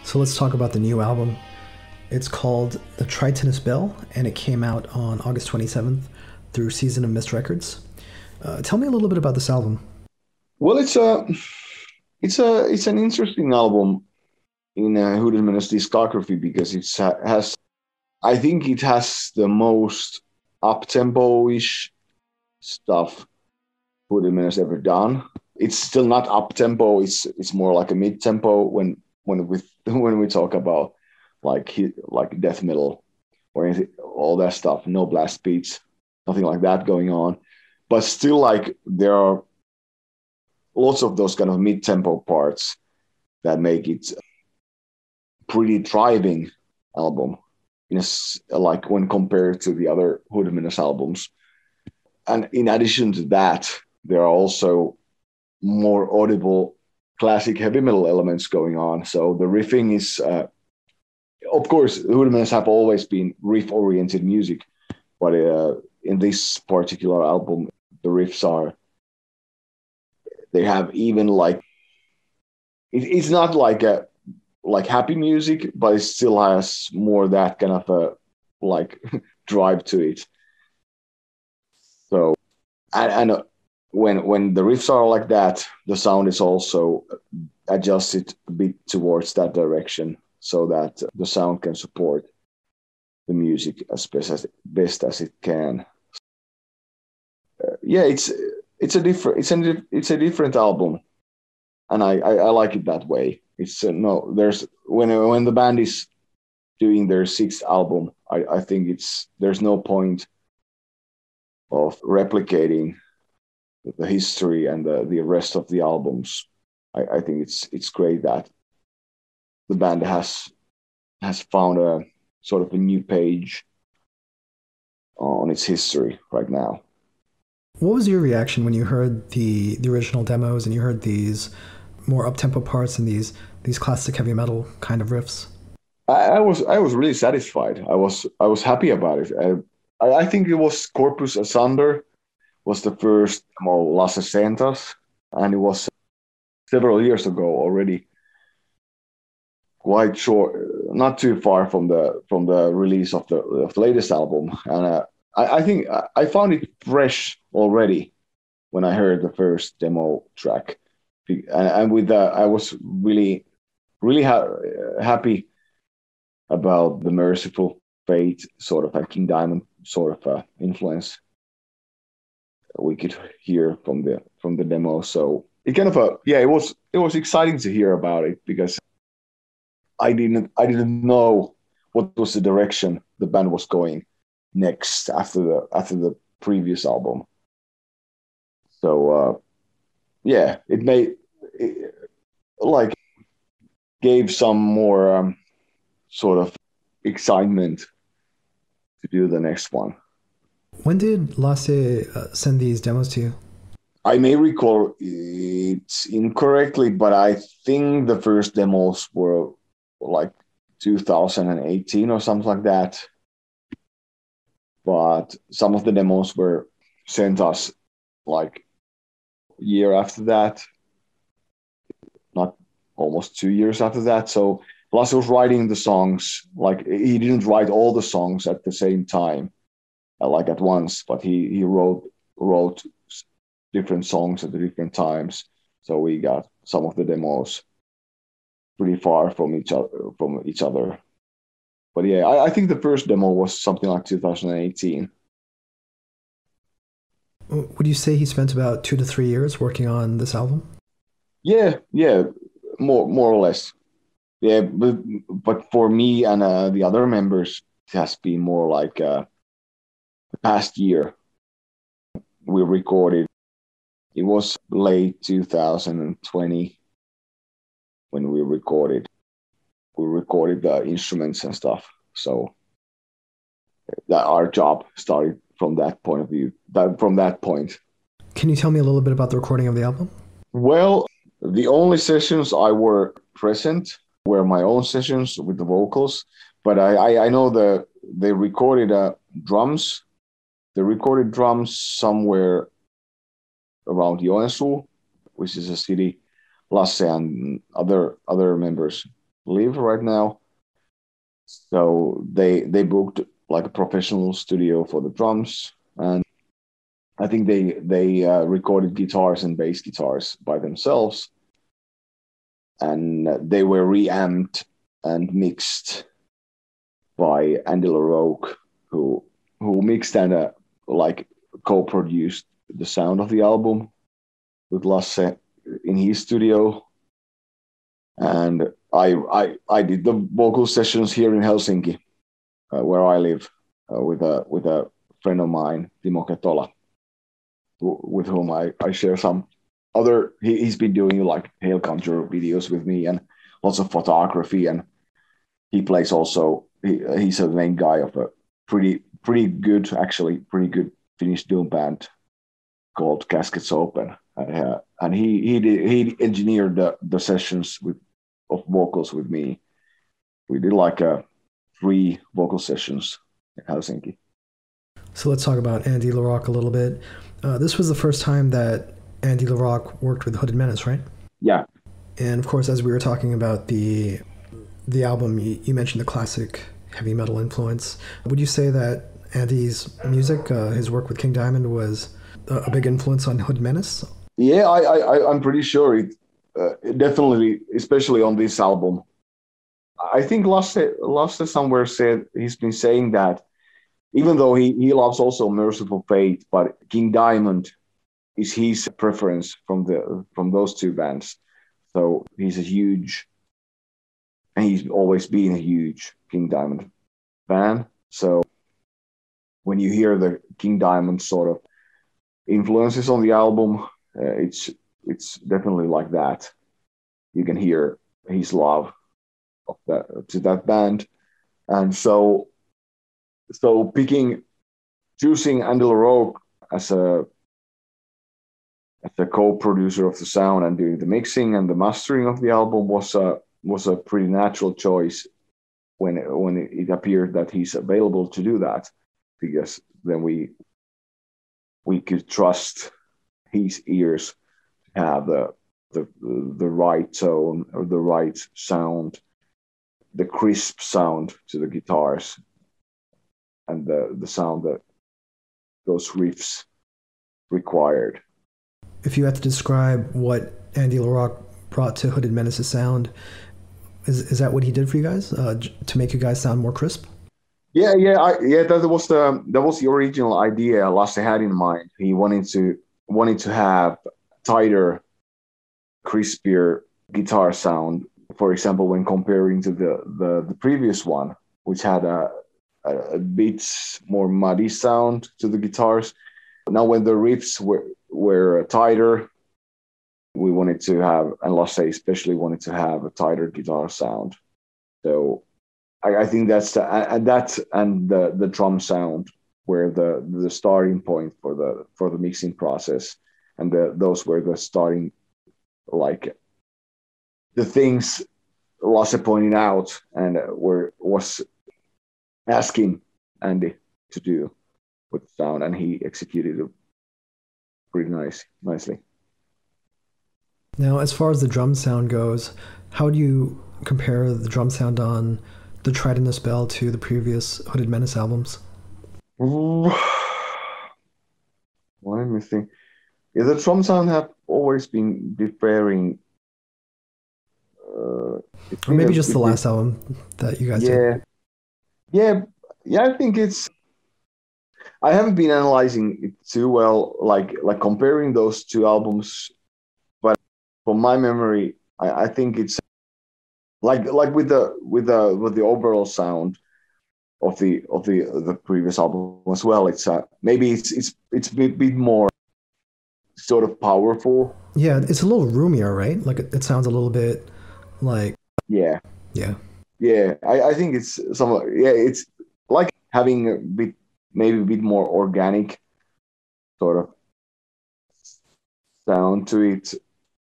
So let's talk about the new album. It's called The Tritonus Bell, and it came out on August 27th through Season of Mist Records. Tell me a little bit about this album. Well, it's an interesting album in Hooded Menace discography because has I think it has the most up tempo ish stuff Hooded Menace ever done. It's still not up tempo. It's more like a mid tempo when we talk about like death metal or anything, all that stuff. No blast beats, nothing like that going on. But still, like there are lots of those kind of mid tempo parts that make it pretty driving album, like when compared to the other Hooded Menace albums. And in addition to that, there are also more audible classic heavy metal elements going on. So the riffing is, of course, Hooded Menace have always been riff-oriented music, but in this particular album, the riffs they have even like, it's not like happy music, but it still has more that kind of a like drive to it. So, and when the riffs are like that, the sound is also adjusted a bit towards that direction so that the sound can support the music as best as it can. Yeah, it's a different album, and I like it that way. It's no, there's when the band is doing their sixth album, I think there's no point of replicating the history and the rest of the albums. I think it's great that the band has found a sort of a new page on its history right now. What was your reaction when you heard the original demos and you heard these more up-tempo parts and these classic heavy metal kind of riffs? I was really satisfied. I was happy about it. I think it was Corpus Asunder was the first demo, Las Sentas, and it was several years ago already. Quite short, not too far from the release of the latest album, and I think I found it fresh already when I heard the first demo track, and with that I was really happy about the Merciful Fate sort of a King Diamond sort of influence we could hear from the demo. So it kind of it was exciting to hear about it because I didn't know what was the direction the band was going next after the previous album. So it like gave some more sort of excitement to do the next one. When did Lasse send these demos to you? I may recall it incorrectly, but I think the first demos were like 2018 or something like that. But some of the demos were sent us like a year after that, not almost 2 years after that. So Lasse was writing the songs, like he didn't write all the songs at the same time, like at once, but he wrote different songs at the different times. So we got some of the demos pretty far from each other. But yeah, I think the first demo was something like 2018. Would you say he spent about 2 to 3 years working on this album? Yeah, more or less. Yeah, but for me and the other members, it has been more like the past year. We recorded. It was late 2020 when we recorded. We recorded the instruments and stuff. So that our job started from that point of view. From that point. Can you tell me a little bit about the recording of the album? Well, the only sessions I were present were my own sessions with the vocals, but I know they recorded drums. They recorded drums somewhere around Joensuu, which is a city. Lasse and other members live right now. So they booked like a professional studio for the drums, and I think they recorded guitars and bass guitars by themselves, and they were reamped and mixed by Andy LaRoque, who mixed and like co-produced the sound of the album with Lasse in his studio, and I did the vocal sessions here in Helsinki, where I live, with a friend of mine, Timo Ketola, with whom I share some other. He's been doing like Hail Conjure videos with me and lots of photography, and he plays also. He's a main guy of a pretty good Finnish doom band called Caskets Open, and he engineered the sessions of vocals with me. We did like 3 vocal sessions in Helsinki. So let's talk about Andy LaRoque a little bit. This was the first time that Andy LaRoque worked with Hooded Menace, right? Yeah. And of course, as we were talking about the album, you mentioned the classic heavy metal influence. Would you say that Andy's music, his work with King Diamond, was a big influence on Hooded Menace? Yeah, I'm pretty sure it definitely, especially on this album. I think Lasse somewhere said he's been saying that even though he loves also Merciful Fate, but King Diamond is his preference from those 2 bands. So he's always been a huge King Diamond fan. So when you hear the King Diamond sort of influences on the album, it's definitely like that. You can hear his love of to that band, and so choosing Andy LaRoque as a co-producer of the sound and doing the mixing and the mastering of the album was a pretty natural choice when it appeared that he's available to do that, because then we could trust his ears to have the right tone or the right sound, the crisp sound to the guitars, and the sound that those riffs required. If you had to describe what Andy LaRoque brought to Hooded Menace's sound, is that what he did for you guys, to make you guys sound more crisp? Yeah. That was the original idea Lasse had in mind. He wanted to have tighter, crispier guitar sound. For example, when comparing to the previous one, which had a bit more muddy sound to the guitars. Now, when the riffs were tighter, we wanted to have, and Lasse especially wanted to have, a tighter guitar sound. So I think that's and the drum sound were the starting point for the mixing process, and those were the starting, like, the things Lasse pointed out and was asking Andy to do with sound, and he executed it pretty nicely. Now, as far as the drum sound goes, how do you compare the drum sound on the Tried and the Spell to the previous Hooded Menace albums? What am I thinking? Yeah, the drum sound have always been differing. Or maybe just the last album that you guys did. Yeah. I think it's. I haven't been analyzing it too well, like comparing those 2 albums, but from my memory, I think it's like with the overall sound of the previous album as well. It's maybe it's a bit more sort of powerful. Yeah, it's a little roomier, right? Like it sounds a little bit like. Yeah. I think it's it's like having maybe a bit more organic sort of sound to it.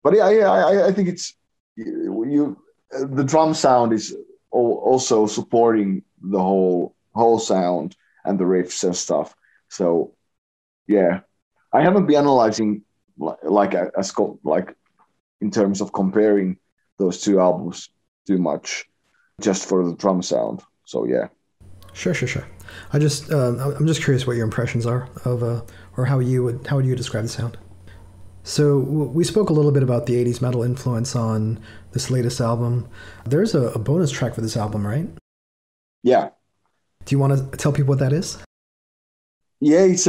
But I think it's the drum sound is also supporting the whole sound and the riffs and stuff. So yeah, I haven't been analyzing like in terms of comparing those 2 albums too much just for the drum sound. So yeah. Sure. I'm just curious what your impressions are of, or how would you describe the sound? So we spoke a little bit about the 80s metal influence on this latest album. There's a bonus track for this album, right? Yeah. Do you want to tell people what that is? Yeah, it's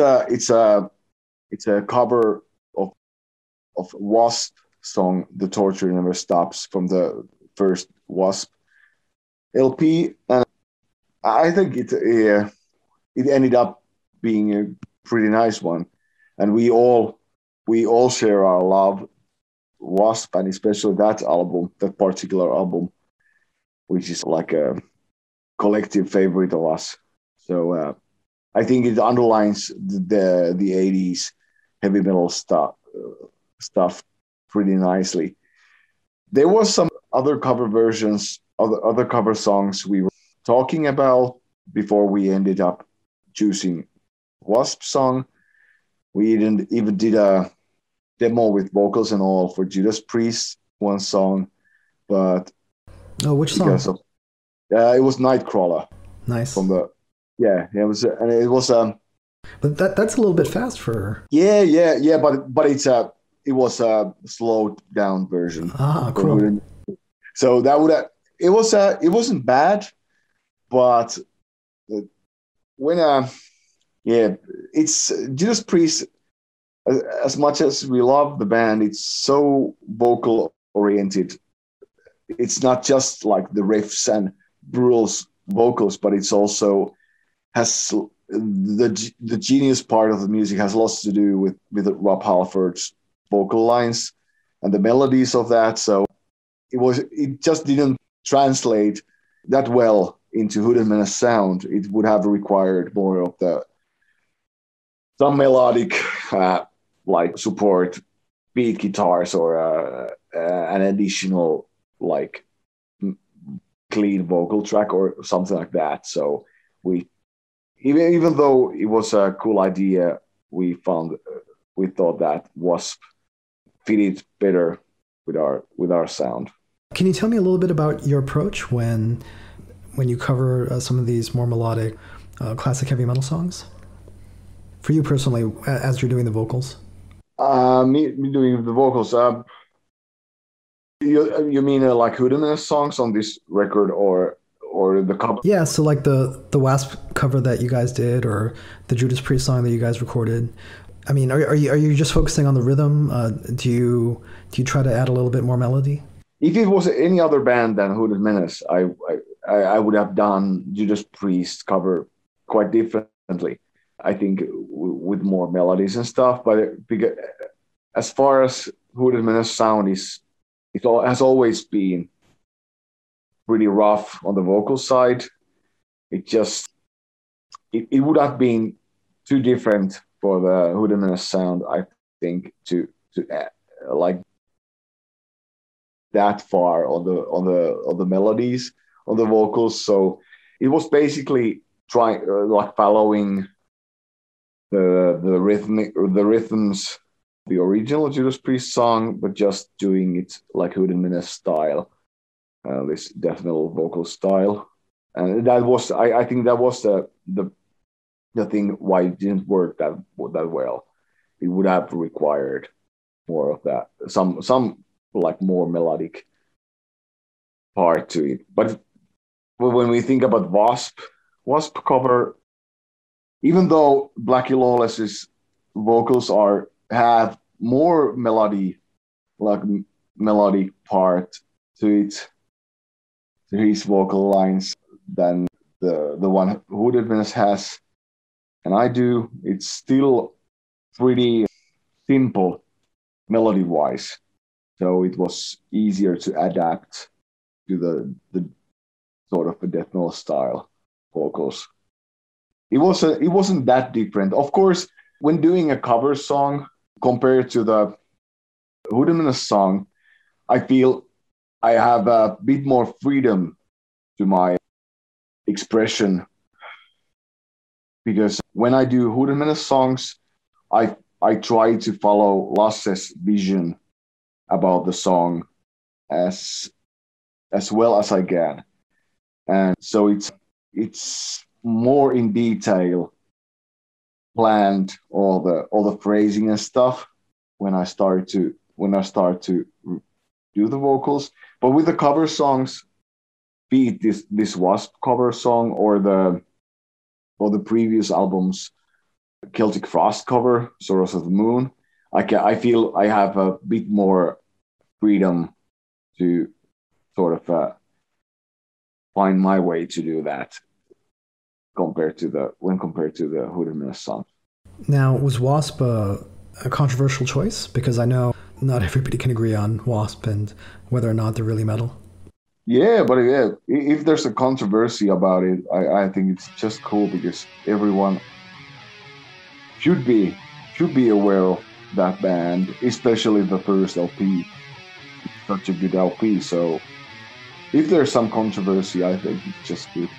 a cover of Wasp song "The Torture Never Stops" from the first Wasp LP, and I think it ended up being a pretty nice one, and we all share our love Wasp, and especially that particular album, which is like a collective favorite of us. So I think it underlines the 80s heavy metal stuff pretty nicely. There was some other cover versions, other cover songs we were talking about before we ended up choosing Wasp song. We even did a demo with vocals and all for Judas Priest, one song, but which song? It was Nightcrawler. Nice. From the it was, and it was But that's a little bit fast for. Yeah, but it was a slowed down version. Cool. So that it wasn't bad, but when it's Judas Priest. As much as we love the band, it's so vocal oriented. It's not just like the riffs and brutal vocals, but it's also has the genius part of the music has lots to do with Rob Halford's vocal lines and the melodies of that. So it just didn't translate that well into Hood and Menace sound. It would have required more of some melodic like support beat guitars or an additional like clean vocal track or something like that. So we even though it was a cool idea, we thought that Wasp fitted better with our sound. Can you tell me a little bit about your approach when you cover some of these more melodic classic heavy metal songs? For you personally, as you're doing the vocals? Me doing the vocals. You mean like Hood and Menace songs on this record or the cover? Yeah, so like the Wasp cover that you guys did, or the Judas Priest song that you guys recorded. I mean, are you just focusing on the rhythm? Do you try to add a little bit more melody? If it was any other band than Hood and Menace, I would have done Judas Priest cover quite differently. I think with more melodies and stuff, but because, as far as Hood and Menace sound has always been pretty rough on the vocal side. It would have been too different for the Hood and Menace sound, I think, to like that far on the melodies on the vocals. So it was basically trying like following the rhythms, the original Judas Priest song, but just doing it like Hood and Menace style, this death metal vocal style, and that was I think that was the thing why it didn't work that well. It would have required more of that, some like more melodic part to it. But when we think about Wasp cover, even though Blackie Lawless's vocals have more melody part to it, to his vocal lines, than the one Hood and Menace has, and I do, it's still pretty simple melody wise. So it was easier to adapt to the sort of a death metal style vocals. It wasn't that different. Of course, when doing a cover song compared to the Hood and Menace song, I feel I have a bit more freedom to my expression, because when I do Hood and Menace songs, I try to follow Lasse's vision about the song as as well as I can. And so it's more in detail planned, all the phrasing and stuff when I start to do the vocals. But with the cover songs, be it this Wasp cover song or the previous album's Celtic Frost cover, Sorrows of the Moon, I feel I have a bit more freedom to sort of find my way to do that compared to the Hooded Menace song. Now, was Wasp a controversial choice? Because I know not everybody can agree on Wasp and whether or not they're really metal. Yeah, but yeah, if there's a controversy about it, I think it's just cool because everyone should be aware of that band, especially the first LP. It's such a good LP, so if there's some controversy, I think it's just good.